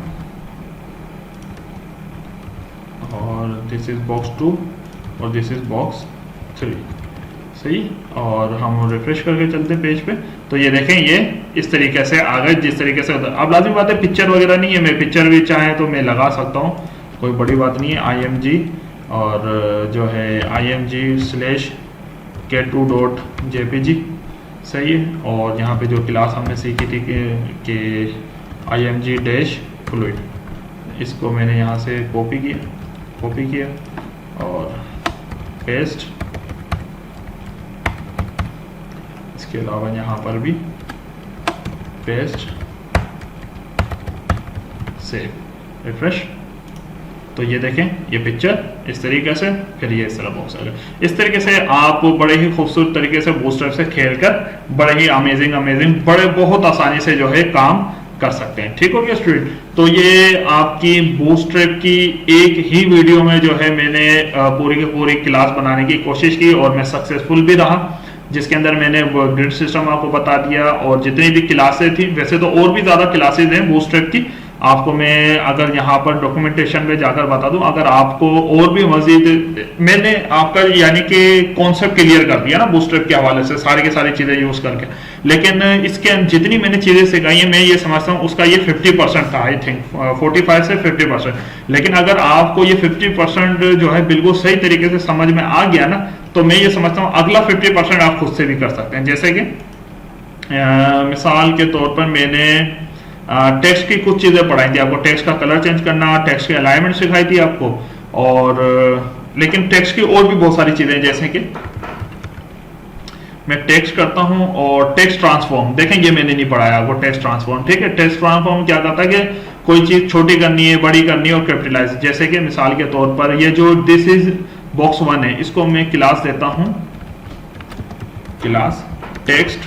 और दिस इज बॉक्स 2 और दिस इज बॉक्स 3। सही, और हम रिफ्रेश करके चलते पेज पे तो ये देखें ये इस तरीके से आ गए जिस तरीके से होता है। अब लाजिम बात है पिक्चर वगैरह नहीं है, मैं पिक्चर भी चाहे तो मैं लगा सकता हूँ, कोई बड़ी बात नहीं है। IMG और जो है img/k2.jpg। सही है, और यहाँ पे जो क्लास हमने सीखी थी कि img-fluid, इसको मैंने यहाँ से कॉपी किया और पेस्ट। इसके अलावा यहाँ पर भी पेस्ट, सेव, रिफ्रेश। तो ये देखें ये पिक्चर इस तरीके से, फिर ये इस तरह बॉक्स आ गया। इस तरीके से आप बड़े ही खूबसूरत तरीके से बूटस्ट्रैप से खेलकर बड़े ही अमेजिंग बड़े बहुत आसानी से जो है काम कर सकते हैं। ठीक हो गया स्टूडेंट, तो ये आपकी बूटस्ट्रैप की एक ही वीडियो में जो है मैंने पूरी की पूरी क्लास बनाने की कोशिश की और मैं सक्सेसफुल भी रहा, जिसके अंदर मैंने ग्रिड सिस्टम आपको बता दिया और जितनी भी क्लासेस थी, वैसे तो और भी ज्यादा क्लासेस हैं बूटस्ट्रैप की, आपको मैं अगर यहाँ पर डॉक्यूमेंटेशन में जाकर बता दूं, अगर आपको और भी मजीद, मैंने आपका यानी कि कॉन्सेप्ट क्लियर कर दिया ना बूटस्ट्रैप के हवाले से सारी की सारी चीजें यूज करके, लेकिन इसके जितनी मैंने चीजें सिखाई हैं मैं ये समझता हूँ उसका ये 50% था, आई थिंक 45 से 50%। लेकिन अगर आपको ये 50% जो है बिल्कुल सही तरीके से समझ में आ गया ना, तो मैं ये समझता हूँ अगला 50% आप खुद से भी कर सकते हैं। जैसे कि मिसाल के तौर पर मैंने टेक्स्ट की कुछ चीजें पढ़ाई थी आपको, टेक्स्ट का कलर चेंज करना, टेक्स्ट की अलाइनमेंट सिखाई थी आपको, और लेकिन टेक्स्ट की और भी बहुत सारी चीजें, जैसे कि मैं टेक्स्ट करता हूं और टेक्स्ट ट्रांसफॉर्म, देखें ये मैंने नहीं पढ़ाया आपको टेक्स्ट ट्रांसफॉर्म। ठीक है, टेक्स्ट ट्रांसफॉर्म क्या करता है कि कोई चीज छोटी करनी है, बड़ी करनी है और कैपिटलाइज। जैसे कि मिसाल के तौर पर ये जो दिस इज बॉक्स 1 है, इसको मैं क्लास देता हूं, class text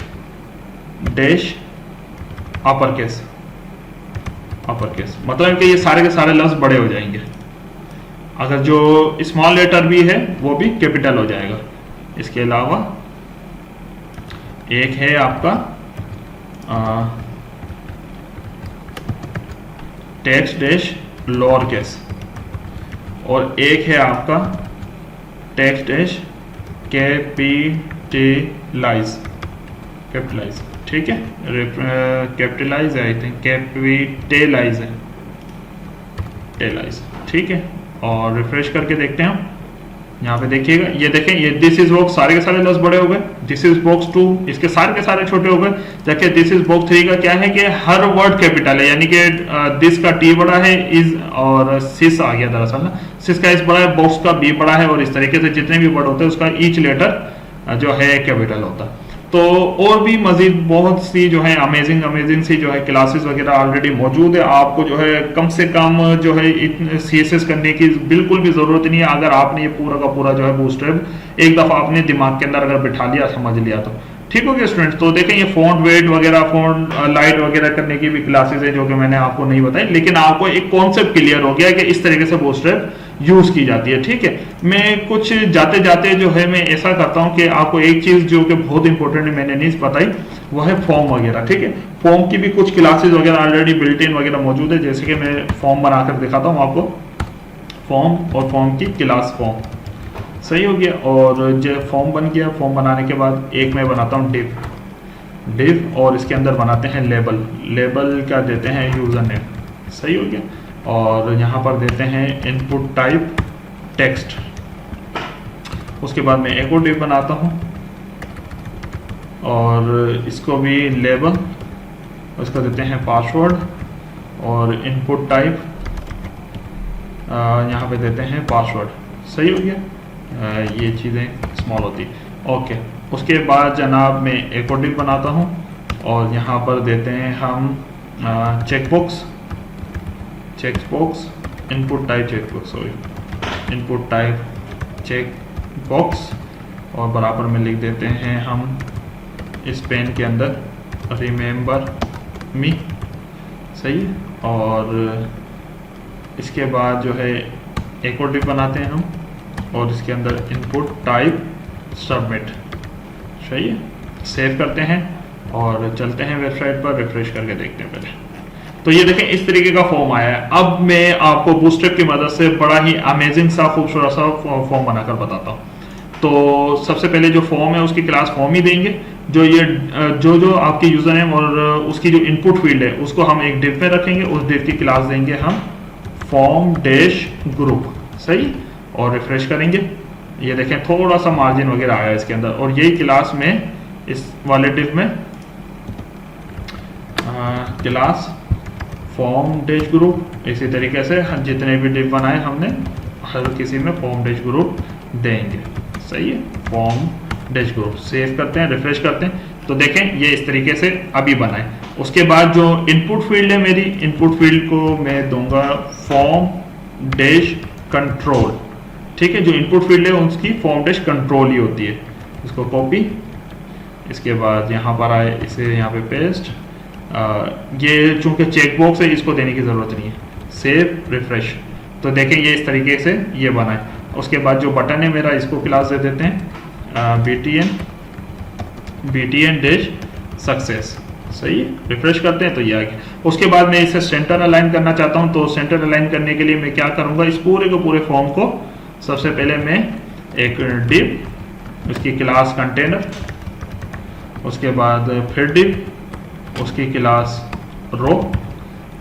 dash upper case, मतलब कि ये सारे के सारे लफ्ज बड़े हो जाएंगे, अगर जो स्मॉल लेटर भी है वो भी कैपिटल हो जाएगा। इसके अलावा एक है आपका टेक्स्ट डैश लोअर केस, और एक है आपका टेक्स्ट डैश कैपिटलाइज। ठीक है, कैपिटलाइज है, आई थिंक कैपिटलाइज है, टेलाइज। ठीक है, और रिफ्रेश करके देखते हैं हम, यहाँ पे देखिएगा, ये देखें ये दिस इज बॉक्स सारे के सारे लफ्ज बड़े हो गए, दिस इज बॉक्स 2 इसके सारे के सारे छोटे हो गए। देखिए दिस इज बॉक्स 3 का क्या है कि हर वर्ड कैपिटल है, यानी कि दिस का टी बड़ा है, इज और सिस आ गया दरअसल ना, सिस का इस बड़ा है, बॉक्स का बी बड़ा है, और इस तरीके से जितने भी वर्ड होते हैं उसका ईच लेटर जो है कैपिटल होता है। तो और भी मजीद बहुत सी जो है अमेजिंग सी जो है क्लासेस वगैरह ऑलरेडी मौजूद है। आपको जो है कम से कम जो है CSS करने की बिल्कुल भी जरूरत नहीं है, अगर आपने ये पूरा का पूरा जो है बूटस्ट्रैप एक दफा आपने दिमाग के अंदर अगर बिठा लिया, समझ लिया तो ठीक हो गया स्टूडेंट्स। तो देखें ये फॉन्ट वेट वगैरह, फॉन्ट लाइट वगैरह करने की भी क्लासेस है जो कि मैंने आपको नहीं बताई, लेकिन आपको एक कॉन्सेप्ट क्लियर हो गया कि इस तरीके से बूटस्ट्रैप यूज की जाती है। ठीक है, मैं कुछ जाते जाते जो है मैं ऐसा करता हूं कि आपको एक चीज जो कि बहुत इंपॉर्टेंट है मैंने नहीं बताई, वो है फॉर्म वगैरह। ठीक है, फॉर्म की भी कुछ क्लासेस वगैरह ऑलरेडी बिल्ट इन वगैरह मौजूद है, जैसे कि मैं फॉर्म बनाकर दिखाता हूं आपको, फॉर्म और फॉर्म की क्लास फॉर्म। सही हो गया। और जो फॉर्म बन गया, फॉर्म बनाने के बाद एक मैं बनाता हूँ डिव और इसके अंदर बनाते हैं लेबल का देते हैं यूज़र नेम। सही हो गया। और यहाँ पर देते हैं इनपुट टाइप टेक्स्ट। उसके बाद मैं एक और डिव बनाता हूँ और इसको भी लेबल, उसको देते हैं पासवर्ड और इनपुट टाइप यहाँ पे देते हैं पासवर्ड। सही हो गया। ये चीज़ें स्मॉल होती। ओके, उसके बाद जनाब मैं एक और डिव बनाता हूँ और यहाँ पर देते हैं हम checkbox input type checkbox, sorry input type checkbox, और बराबर में लिख देते हैं हम इस पेन के अंदर रिमेंबर मी। सही है। और इसके बाद जो है एक और डिव बनाते हैं हम और इसके अंदर इनपुट टाइप सबमिट। सही है। सेव करते हैं और चलते हैं वेबसाइट पर, रिफ्रेश करके देखते हैं पहले। तो ये देखें इस तरीके का फॉर्म आया है। अब मैं आपको बूटस्ट्रैप की मदद से बड़ा ही अमेजिंग सा खूबसूरत सा फॉर्म बनाकर बताता हूँ। तो सबसे पहले जो फॉर्म है उसकी क्लास फॉर्म ही देंगे। जो आपके यूजर नेम और उसकी जो इनपुट फील्ड है उसको हम एक डिव में रखेंगे। उस डिव की क्लास देंगे हम फॉर्म डैश ग्रुप। सही। और रिफ्रेश करेंगे, ये देखें थोड़ा सा मार्जिन वगैरह आया इसके अंदर। और यही क्लास में इस वाले डिव में क्लास फॉर्म डैश ग्रुप, इसी तरीके से जितने भी डिव बनाए हमने हर किसी में फॉर्म डैश ग्रुप देंगे। सही है। Form dash group. सेव करते हैं, रिफ्रेश करते हैं तो देखें ये इस तरीके से अभी बना है। उसके बाद जो इनपुट फील्ड है मेरी, इनपुट फील्ड को मैं दूंगा फॉर्म डैश कंट्रोल। ठीक है। जो इनपुट फील्ड है उसकी फॉर्म डैश कंट्रोल ही होती है। इसको कॉपी, इसके बाद यहाँ पर आए इसे यहाँ पे पेस्ट। ये चूंकि चेकबॉक्स है इसको देने की ज़रूरत नहीं है। Save, refresh. तो देखें ये इस तरीके से ये बना है। उसके बाद जो बटन है मेरा इसको क्लास दे देते हैं btn डैश सक्सेस। सही है। रिफ्रेश करते हैं तो ये आ गया। उसके बाद मैं इसे सेंटर अलाइन करना चाहता हूं। तो सेंटर अलाइन करने के लिए मैं क्या करूंगा, इस पूरे के पूरे फॉर्म को सबसे पहले मैं एक डिव, उसकी क्लास कंटेनर, उसके बाद फिर डिव, उसकी क्लास रो,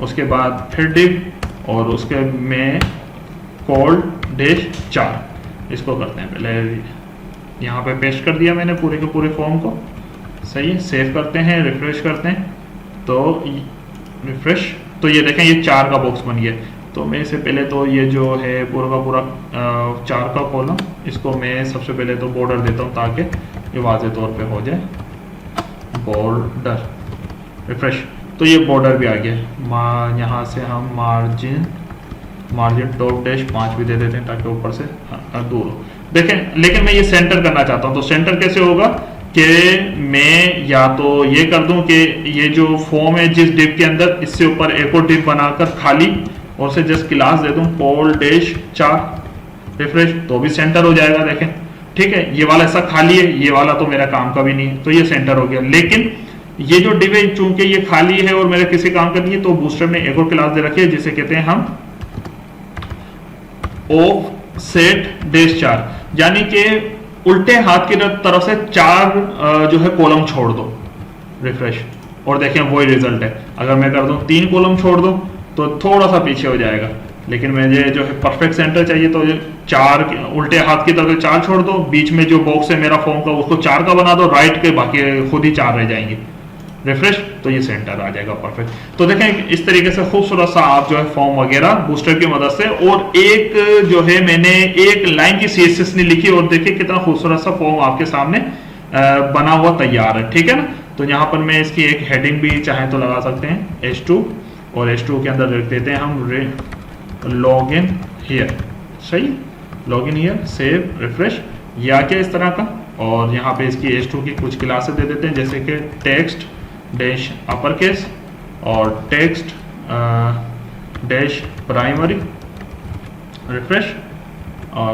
उसके बाद फिर डिव और उसके में कॉल डैश 4। इसको करते हैं पहले, यहाँ पे पेस्ट कर दिया मैंने पूरे के पूरे फॉर्म को। सही है। सेव करते हैं, रिफ्रेश करते हैं तो रिफ्रेश, तो ये देखें ये 4 का बॉक्स बन गया। तो मैं इससे पहले तो ये जो है पूरा का पूरा 4 का कॉलम, इसको मैं सबसे पहले तो बॉर्डर देता हूँ ताकि ये वाज़े तौर पे हो जाए। बॉर्डर, रिफ्रेश, तो ये बॉर्डर भी आ गया। यहाँ से हम मार्जिन टॉप डैश 5 भी दे देते हैं ताकि ऊपर से दूर हो। देखें लेकिन मैं ये सेंटर करना चाहता हूँ। तो सेंटर कैसे होगा कि मैं या तो ये कर दूं कि ये जो फॉर्म है जिस डिव के अंदर, इससे ऊपर एक और डिव बनाकर खाली और से जस्ट क्लास दे दूं कॉल डैश 4, रिफ्रेश, तो भी सेंटर हो जाएगा। देखें ठीक है। ये वाला ऐसा खाली है, ये वाला तो मेरा काम का भी नहीं है, तो ये सेंटर हो गया। लेकिन ये जो डिव है चूंकि ये खाली है और मेरे किसी काम का नहीं है, तो बूस्टर ने एक और क्लास दे रखी है जिसे कहते हैं हम ऑफसेट डैश 4, यानी कि उल्टे हाथ की तरफ से 4 जो है कॉलम छोड़ दो। रिफ्रेश, और देखें वही रिजल्ट है। अगर मैं कर दूं 3 कॉलम छोड़ दूं तो थोड़ा सा पीछे हो जाएगा, लेकिन मुझे जो है परफेक्ट सेंटर चाहिए। तो 4 उल्टे हाथ की तरफ से 4 छोड़ दो, बीच में जो बॉक्स है मेरा फॉर्म का उसको 4 का बना दो, राइट के बाकी खुद ही 4 रह जाएंगे। रिफ्रेश, तो ये सेंटर आ जाएगा परफेक्ट। तो देखें इस तरीके से खूबसूरत सा आप जो है फॉर्म वगैरह बूस्टर की मदद से, और एक जो है मैंने एक लाइन की CSS नहीं लिखी और देखिए कितना खूबसूरत सा फॉर्म आपके सामने बना हुआ तैयार है। ठीक है ना। तो यहाँ पर मैं इसकी एक हेडिंग भी चाहे तो लगा सकते हैं H2, और H2 के अंदर लिख देते हैं हम लॉग इन हियर। सही, log in here, save, refresh, या क्या इस तरह का। और यहाँ पे इसकी H2 की कुछ क्लासेस दे देते हैं जैसे कि टेक्स्ट डैश अपर केस और टेक्स्ट डैश प्राइमरी, रिफ्रेश, और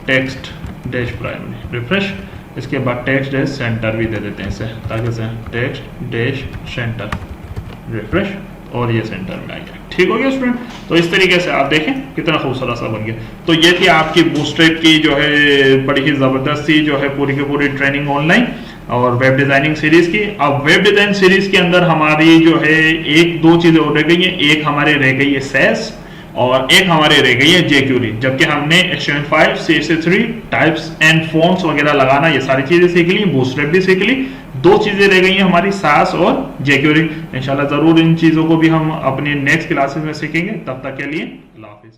टेक्स्ट डैश प्राइमरी, रिफ्रेश। इसके बाद टेक्स्ट डैश सेंटर भी दे देते हैं इसे ताकि से टेक्स्ट डैश सेंटर, रिफ्रेश, और ये सेंटर में आ गया। ठीक हो गया स्टूडेंट। तो इस तरीके से आप देखें कितना खूबसूरत सा बन गया। तो ये थी आपकी बूटस्ट्रैप की जो है बड़ी ही जबरदस्त सी जो है पूरी की पूरी ट्रेनिंग ऑनलाइन और वेब डिजाइनिंग सीरीज की। अब वेब डिजाइन सीरीज के अंदर हमारी जो है एक दो चीजें और रह गई है, एक हमारे रह गई है सेस और एक हमारे रह गई है jQuery, जबकि हमने HTML5, CSS3, types and fonts वगैरह लगाना ये सारी चीजें सीख ली, बूटस्ट्रैप भी सीख ली। दो चीजें रह गई हैं हमारी सास और jQuery। इंशाल्लाह जरूर इन चीजों को भी हम अपनी नेक्स्ट क्लासेस में सीखेंगे। तब तक के लिए अल्लाह हाफिज।